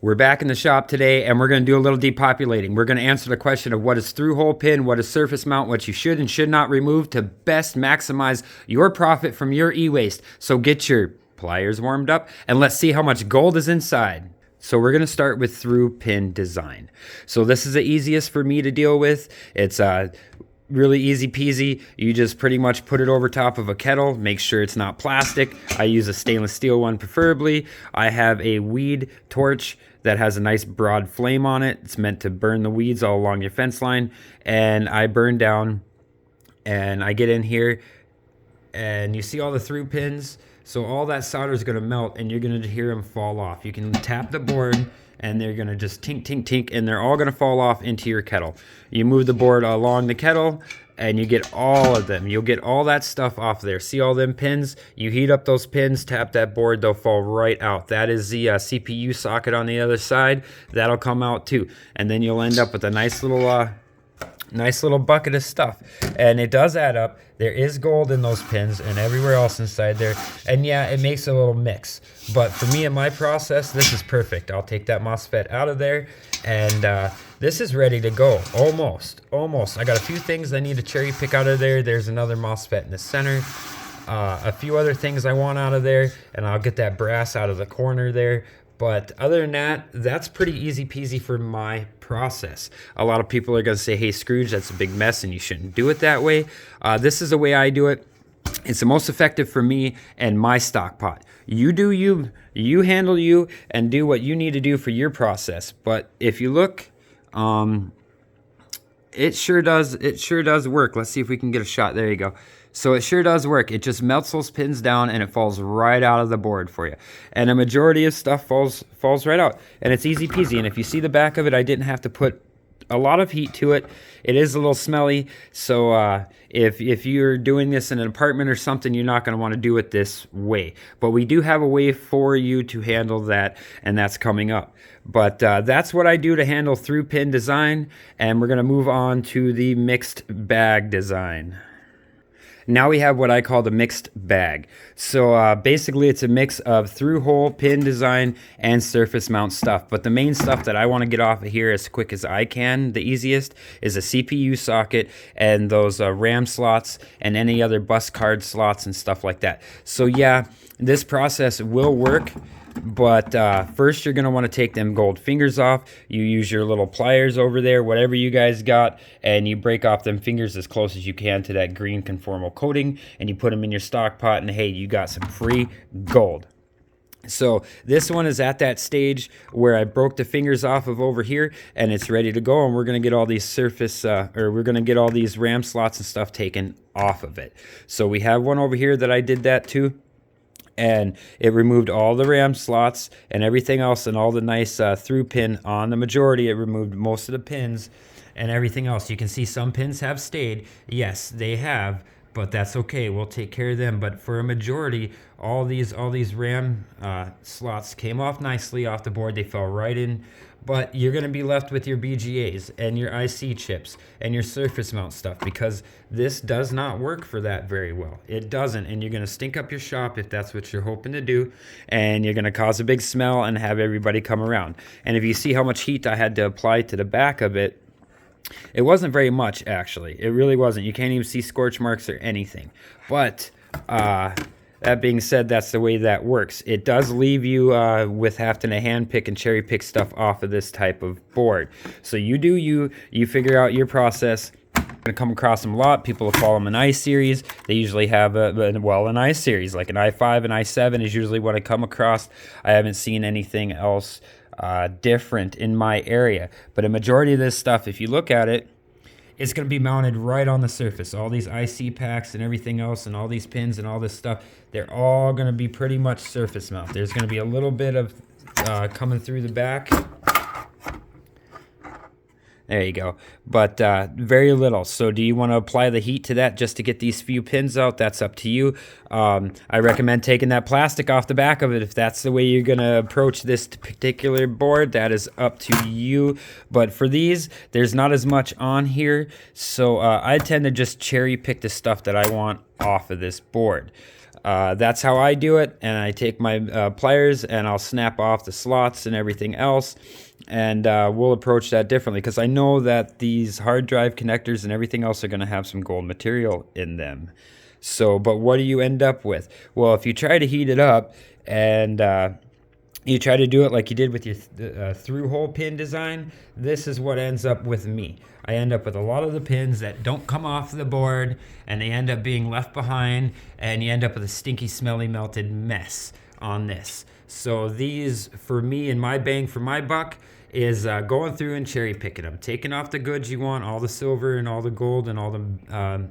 We're back in the shop today and we're going to do a little depopulating. We're going to answer the question of what is through-hole pin, what is surface mount, what you should and should not remove to best maximize your profit from your e-waste. So get your pliers warmed up and let's see how much gold is inside. So we're going to start with through pin design. So this is the easiest for me to deal with. It's really easy peasy. You just pretty much put it over top of a kettle. Make sure it's not plastic. I use a stainless steel one preferably. I have a weed torch that has a nice broad flame on it. It's meant to burn the weeds all along your fence line. And I burn down and I get in here and you see all the through pins. So all that solder is going to melt and you're going to hear them fall off. You can tap the board and they're going to just tink, tink, tink, and they're all going to fall off into your kettle. You move the board along the kettle and you get all of them. You'll get all that stuff off there. See all them pins? You heat up those pins, tap that board, they'll fall right out. That is the CPU socket on the other side. That'll come out too. And then you'll end up with a nice little bucket of stuff. And it does add up. There is gold in those pins and everywhere else inside there. And yeah, it makes a little mix. But for me in my process, this is perfect. I'll take that MOSFET out of there and this is ready to go. Almost. I got a few things I need to cherry pick out of there. There's another MOSFET in the center. A few other things I want out of there, and I'll get that brass out of the corner there. But other than that, that's pretty easy peasy for my process. A lot of people are going to say, hey, Scrooge, that's a big mess and you shouldn't do it that way. This is the way I do it. It's the most effective for me and my stock pot. You do you, you handle you, and do what you need to do for your process. But if you look, it sure does work. Let's see if we can get a shot. There you go. So it sure does work. It just melts those pins down and it falls right out of the board for you. And a majority of stuff falls right out. And it's easy peasy. And if you see the back of it, I didn't have to put a lot of heat to it. It is a little smelly. So if you're doing this in an apartment or something, you're not going to want to do it this way. But we do have a way for you to handle that, and that's coming up. But that's what I do to handle through pin design. And we're going to move on to the mixed bag design. Now we have what I call the mixed bag. So basically it's a mix of through-hole pin design and surface mount stuff. But the main stuff that I want to get off of here as quick as I can, the easiest, is a CPU socket and those RAM slots and any other bus card slots and stuff like that. So yeah, this process will work. But first you're going to want to take them gold fingers off. You use your little pliers over there, whatever you guys got, and you break off them fingers as close as you can to that green conformal coating, and you put them in your stock pot, and hey, you got some free gold. So this one is at that stage where I broke the fingers off of over here and it's ready to go, and we're going to get all these we're going to get all these RAM slots and stuff taken off of it. So we have one over here that I did that too. And it removed all the RAM slots and everything else and all the nice through pin on the majority. It removed most of the pins and everything else. You can see some pins have stayed. Yes, they have, but that's okay. We'll take care of them. But for a majority, all these RAM slots came off nicely off the board. They fell right in. But you're going to be left with your BGAs and your IC chips and your surface mount stuff, because this does not work for that very well. It doesn't, and you're going to stink up your shop if that's what you're hoping to do, and you're going to cause a big smell and have everybody come around. And if you see how much heat I had to apply to the back of it, it wasn't very much, actually. It really wasn't. You can't even see scorch marks or anything. But that being said, that's the way that works. It does leave you with having to hand pick and cherry pick stuff off of this type of board. So you do you figure out your process. I'm going to come across them a lot. People will call them an I-series. They usually have an I-series, like an I5 and I7 is usually what I come across. I haven't seen anything else different in my area. But a majority of this stuff, if you look at it, it's going to be mounted right on the surface. All these IC packs and everything else and all these pins and all this stuff, they're all going to be pretty much surface mount. There's going to be a little bit of coming through the back. There you go. But very little. So do you want to apply the heat to that just to get these few pins out? That's up to you. I recommend taking that plastic off the back of it if that's the way you're going to approach this particular board. That is up to you. But for these, there's not as much on here. So I tend to just cherry pick the stuff that I want off of this board. That's how I do it, and I take my pliers and I'll snap off the slots and everything else, and we'll approach that differently because I know that these hard drive connectors and everything else are going to have some gold material in them. So, but what do you end up with? Well, if you try to heat it up and you try to do it like you did with your through-hole pin design, this is what ends up with me. I end up with a lot of the pins that don't come off the board, and they end up being left behind, and you end up with a stinky, smelly, melted mess on this. So these, for me, and my bang for my buck, is going through and cherry picking them, taking off the goods you want, all the silver and all the gold and all the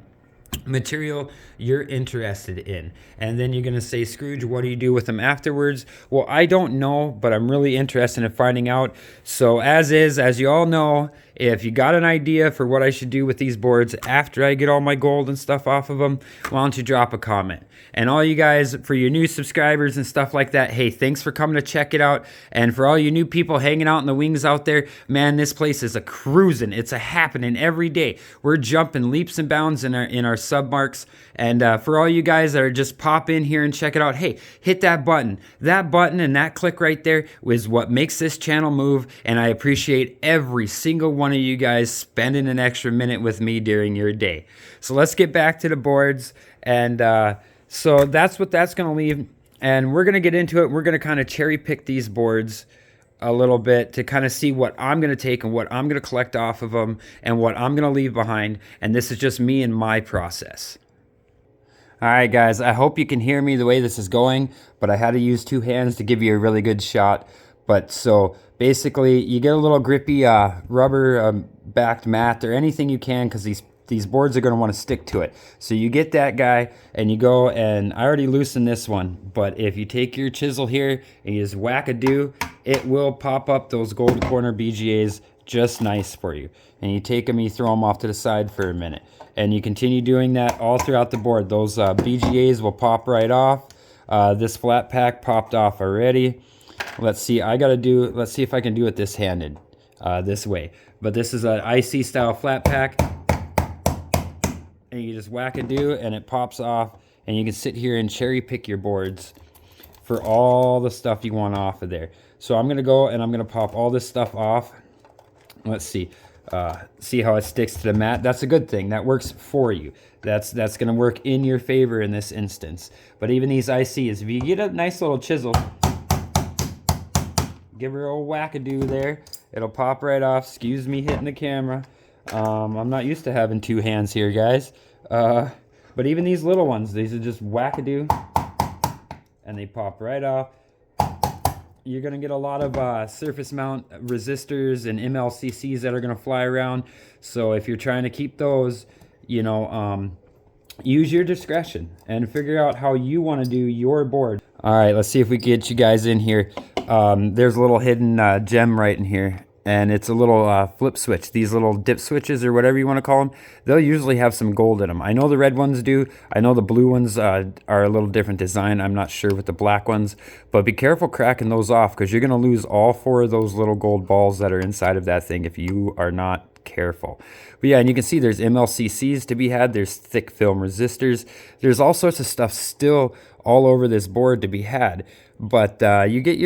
material you're interested in. And then you're going to say, Scrooge, what do you do with them afterwards? Well, I don't know, but I'm really interested in finding out. So as you all know, if you got an idea for what I should do with these boards after I get all my gold and stuff off of them, why don't you drop a comment? And all you guys, for your new subscribers and stuff like that, hey, thanks for coming to check it out. And for all you new people hanging out in the wings out there, man, this place is a cruising. It's a happening every day. We're jumping leaps and bounds in our submarks. And for all you guys that are just pop in here and check it out, hey, hit that button. That button and that click right there is what makes this channel move. And I appreciate every single one of you guys spending an extra minute with me during your day. So let's get back to the boards. And so that's what that's going to leave. And we're going to get into it. We're going to kind of cherry pick these boards a little bit to kind of see what I'm going to take and what I'm going to collect off of them and what I'm going to leave behind. And this is just me and my process. All right, guys, I hope you can hear me the way this is going, but I had to use two hands to give you a really good shot. But so basically you get a little grippy rubber backed mat or anything you can, because these boards are going to want to stick to it. So you get that guy and you go, and I already loosened this one, but if you take your chisel here and you just whack-a-do, it will pop up those gold corner BGAs just nice for you. And you take them, you throw them off to the side for a minute, and you continue doing that all throughout the board. Those BGAs will pop right off. This flat pack popped off already. Let's see, let's see if I can do it this-handed, this way. But this is an IC style flat pack. And you just whack-a-do and it pops off, and you can sit here and cherry pick your boards for all the stuff you want off of there. So I'm gonna go and I'm gonna pop all this stuff off. Let's see. See how it sticks to the mat? That's a good thing. That works for you. That's gonna work in your favor in this instance. But even these ICs, if you get a nice little chisel, give her a little whack-a-do there, it'll pop right off. Excuse me hitting the camera. I'm not used to having two hands here, guys. But even these little ones, these are just whack-a-do, and they pop right off. You're going to get a lot of surface mount resistors and MLCCs that are going to fly around. So if you're trying to keep those, you know, use your discretion and figure out how you want to do your board. All right, let's see if we can get you guys in here. There's a little hidden gem right in here. And it's a little flip switch. These little dip switches, or whatever you want to call them, they'll usually have some gold in them. I know the red ones do. I know the blue ones are a little different design. I'm not sure with the black ones. But be careful cracking those off, because you're going to lose all four of those little gold balls that are inside of that thing if you are not careful. But yeah, and you can see there's MLCCs to be had. There's thick film resistors. There's all sorts of stuff still all over this board to be had. But you get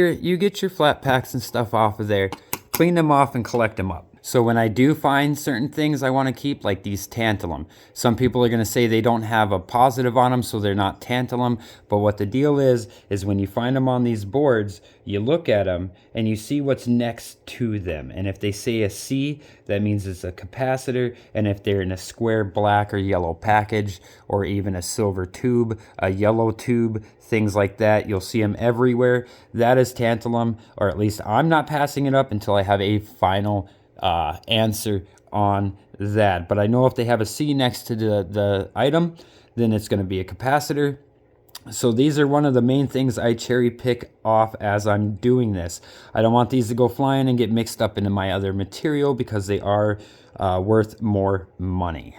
your flat packs and stuff off of there. Clean them off and collect them up. So when I do find certain things I want to keep, like these tantalum, some people are going to say they don't have a positive on them, so they're not tantalum. But what the deal is when you find them on these boards, you look at them and you see what's next to them. And if they say a C, that means it's a capacitor. And if they're in a square black or yellow package, or even a silver tube, a yellow tube, things like that, you'll see them everywhere. That is tantalum, or at least I'm not passing it up until I have a final answer on that. But I know if they have a C next to the item, then it's going to be a capacitor. So these are one of the main things I cherry pick off as I'm doing this. I don't want these to go flying and get mixed up into my other material, because they are worth more money.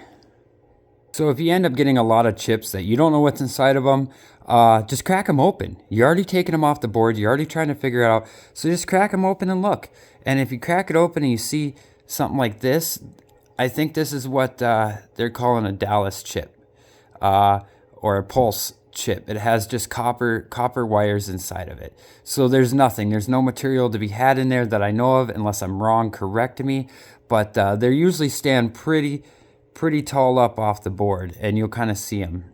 So if you end up getting a lot of chips that you don't know what's inside of them, just crack them open. You're already taking them off the board. You're already trying to figure it out. So just crack them open and look. And if you crack it open and you see something like this, I think this is what they're calling a Dallas chip, or a pulse chip. It has just copper wires inside of it. So there's no material to be had in there that I know of. Unless I'm wrong, correct me. But they usually stand pretty tall up off the board, and you'll kind of see them.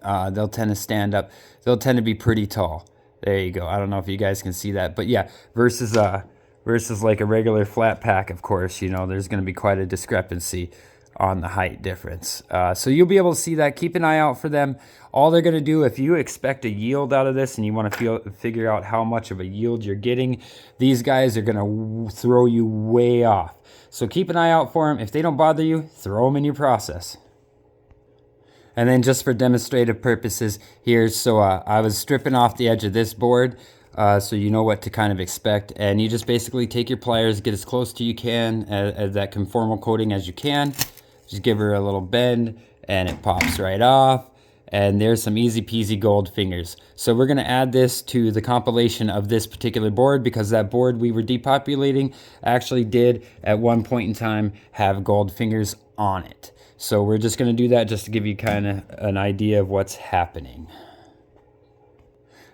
They'll tend to stand up. They'll tend to be pretty tall. There you go. I don't know if you guys can see that, but yeah, versus like a regular flat pack, of course, you know, there's going to be quite a discrepancy on the height difference. So you'll be able to see that. Keep an eye out for them. All they're going to do, if you expect a yield out of this and you want to figure out how much of a yield you're getting, these guys are going to throw you way off. So keep an eye out for them. If they don't bother you, throw them in your process. And then just for demonstrative purposes here, so I was stripping off the edge of this board, so you know what to kind of expect. And you just basically take your pliers, get as close to you can as that conformal coating as you can. Just give her a little bend and it pops right off. And there's some easy peasy gold fingers. So we're gonna add this to the compilation of this particular board, because that board we were depopulating actually did at one point in time have gold fingers on it. So we're just gonna do that just to give you kind of an idea of what's happening.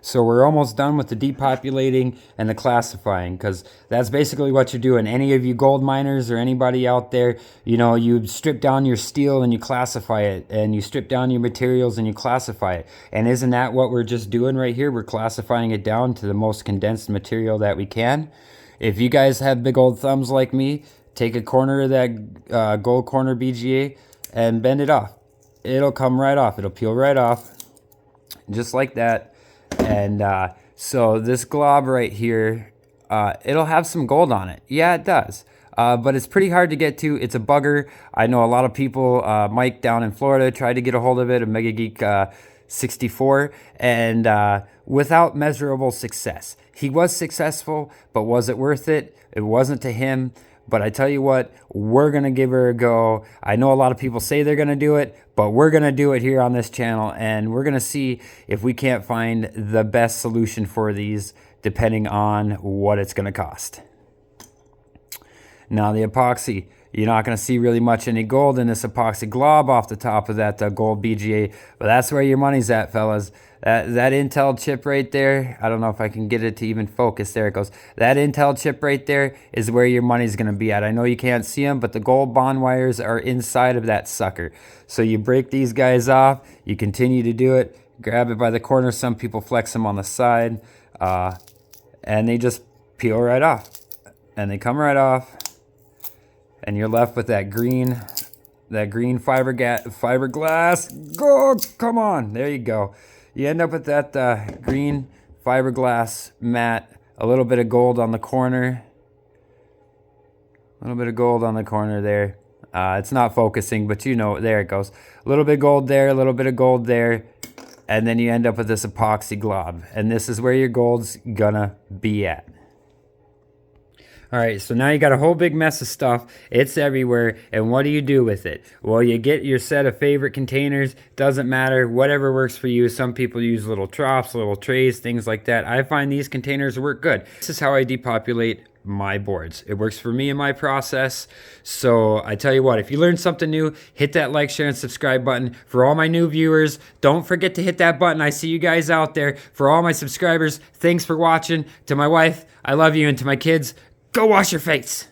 So we're almost done with the depopulating and the classifying, because that's basically what you're doing. Any of you gold miners or anybody out there, you know, you strip down your steel and you classify it, and you strip down your materials and you classify it. And isn't that what we're just doing right here? We're classifying it down to the most condensed material that we can. If you guys have big old thumbs like me, take a corner of that gold corner BGA and bend it off. It'll come right off. It'll peel right off, just like that. And so this glob right here, it'll have some gold on it. Yeah, it does. But it's pretty hard to get to. It's a bugger. I know a lot of people, Mike down in Florida tried to get a hold of it, a Mega Geek 64, and without measurable success. He was successful, but was it worth it? It wasn't to him. But I tell you what, we're going to give her a go. I know a lot of people say they're going to do it, but we're going to do it here on this channel. And we're going to see if we can't find the best solution for these, depending on what it's going to cost. Now the epoxy, you're not going to see really much any gold in this epoxy glob off the top of that gold BGA. But that's where your money's at, fellas. That Intel chip right there, I don't know if I can get it to even focus. There it goes. That Intel chip right there is where your money's going to be at. I know you can't see them, but the gold bond wires are inside of that sucker. So you break these guys off. You continue to do it. Grab it by the corner. Some people flex them on the side. And they just peel right off. And they come right off. And you're left with that green fiberglass. Go, come on. There you go. You end up with that green fiberglass mat, a little bit of gold on the corner. A little bit of gold on the corner there. It's not focusing, but you know, there it goes. A little bit of gold there, a little bit of gold there. And then you end up with this epoxy glob. And this is where your gold's gonna be at. All right, so now you got a whole big mess of stuff. It's everywhere. And what do you do with it? Well, you get your set of favorite containers. Doesn't matter, whatever works for you. Some people use little troughs, little trays, things like that. I find these containers work good. This is how I depopulate my boards. It works for me in my process. So I tell you what, if you learned something new, hit that like, share, and subscribe button. For all my new viewers, don't forget to hit that button. I see you guys out there. For all my subscribers, thanks for watching. To my wife, I love you. And to my kids, go wash your face.